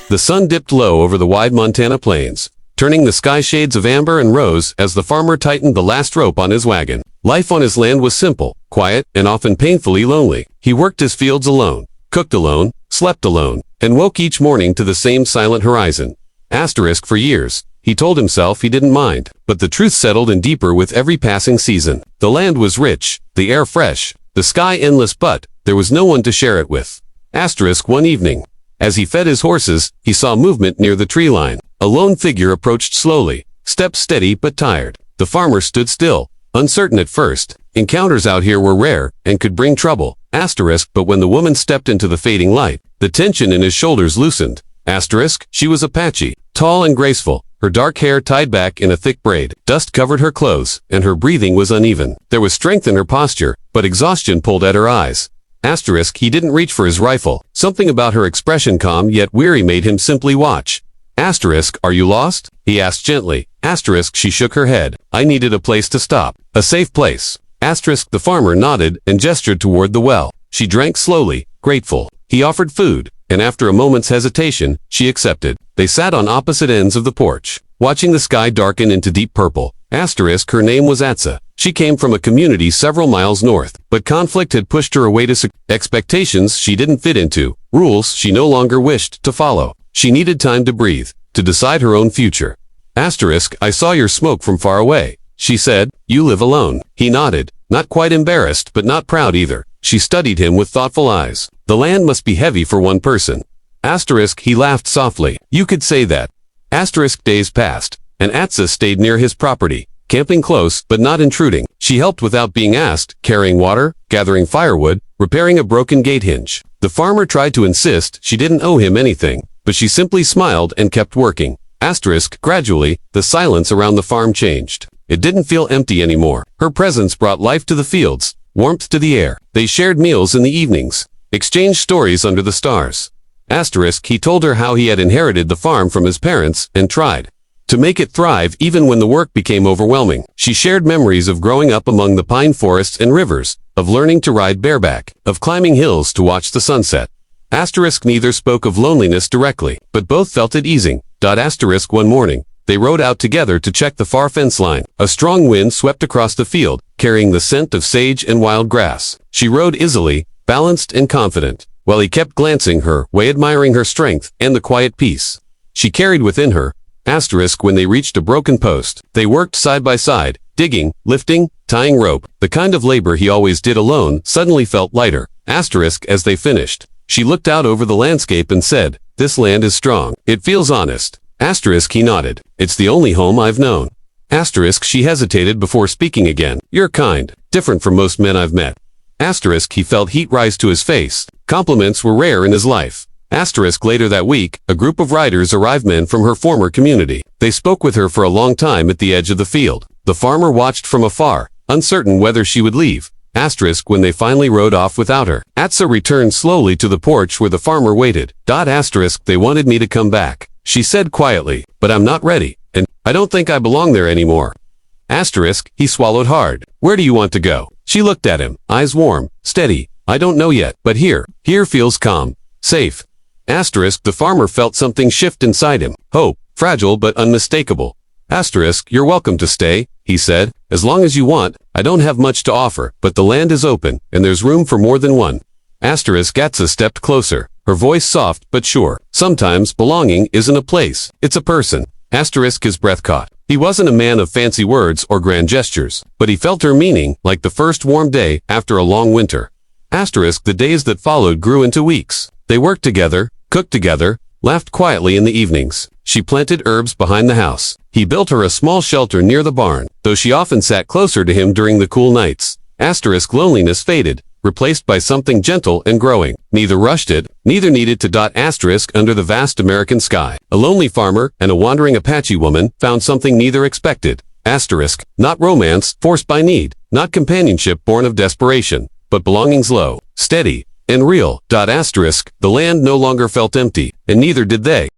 The sun dipped low over the wide Montana plains, turning the sky shades of amber and rose as the farmer tightened the last rope on his wagon. Life on his land was simple, quiet, and often painfully lonely. He worked his fields alone, cooked alone, slept alone, and woke each morning to the same silent horizon. For years, he told himself he didn't mind, but the truth settled in deeper with every passing season. The land was rich, the air fresh, the sky endless, but there was no one to share it with. One evening, as he fed his horses, he saw movement near the tree line. A lone figure approached slowly, steps steady but tired. The farmer stood still, uncertain at first. Encounters out here were rare and could bring trouble. But when the woman stepped into the fading light, the tension in his shoulders loosened. She was Apache, tall and graceful, her dark hair tied back in a thick braid. Dust covered her clothes, and her breathing was uneven. There was strength in her posture, but exhaustion pulled at her eyes. He didn't reach for his rifle. Something about her expression, calm yet weary, made him simply watch. Are you lost? He asked gently. She shook her head. I needed a place to stop. A safe place. The farmer nodded and gestured toward the well. She drank slowly, grateful. He offered food, and after a moment's hesitation, she accepted. They sat on opposite ends of the porch, watching the sky darken into deep purple. Her name was Atsa. She came from a community several miles north, but conflict had pushed her away to expectations she didn't fit into, rules she no longer wished to follow. She needed time to breathe, to decide her own future. I saw your smoke from far away, she said. You live alone. He nodded, not quite embarrassed but not proud either. She studied him with thoughtful eyes. The land must be heavy for one person. He laughed softly. You could say that. Days passed, and Atsa stayed near his property, camping close but not intruding. She helped without being asked, carrying water, gathering firewood, repairing a broken gate hinge. The farmer tried to insist she didn't owe him anything, but she simply smiled and kept working. Gradually, the silence around the farm changed. It didn't feel empty anymore. Her presence brought life to the fields, warmth to the air. They shared meals in the evenings, exchanged stories under the stars. He told her how he had inherited the farm from his parents and tried to make it thrive even when the work became overwhelming. She shared memories of growing up among the pine forests and rivers, of learning to ride bareback, of climbing hills to watch the sunset. Neither spoke of loneliness directly, but both felt it easing. One morning, they rode out together to check the far fence line. A strong wind swept across the field, carrying the scent of sage and wild grass. She rode easily, balanced and confident, while he kept glancing her way, admiring her strength and the quiet peace she carried within her. When they reached a broken post, they worked side by side, digging, lifting, tying rope. The kind of labor he always did alone suddenly felt lighter. As they finished, she looked out over the landscape and said, this land is strong. It feels honest. He nodded. It's the only home I've known. She hesitated before speaking again. You're kind, different from most men I've met. He felt heat rise to his face. Compliments were rare in his life. Later that week, a group of riders arrived, men from her former community. They spoke with her for a long time at the edge of the field. The farmer watched from afar, uncertain whether she would leave. When they finally rode off without her, Atsa returned slowly to the porch where the farmer waited. They wanted me to come back, she said quietly, but I'm not ready, and I don't think I belong there anymore. He swallowed hard. Where do you want to go? She looked at him, eyes warm, steady. I don't know yet, but here feels calm, safe. The farmer felt something shift inside him. Hope, fragile but unmistakable. You're welcome to stay, he said, as long as you want. I don't have much to offer, but the land is open, and there's room for more than one. Atsa stepped closer, her voice soft but sure. Sometimes belonging isn't a place, it's a person. His breath caught. He wasn't a man of fancy words or grand gestures, but he felt her meaning, like the first warm day after a long winter. The days that followed grew into weeks. They worked together, cooked together, laughed quietly in the evenings. She planted herbs behind the house. He built her a small shelter near the barn, though she often sat closer to him during the cool nights. Loneliness faded, replaced by something gentle and growing. Neither rushed it, neither needed to. Under the vast American sky, a lonely farmer and a wandering Apache woman found something neither expected. Not romance, forced by need, not companionship born of desperation, but belonging slow, steady, and real. The land no longer felt empty, and neither did they.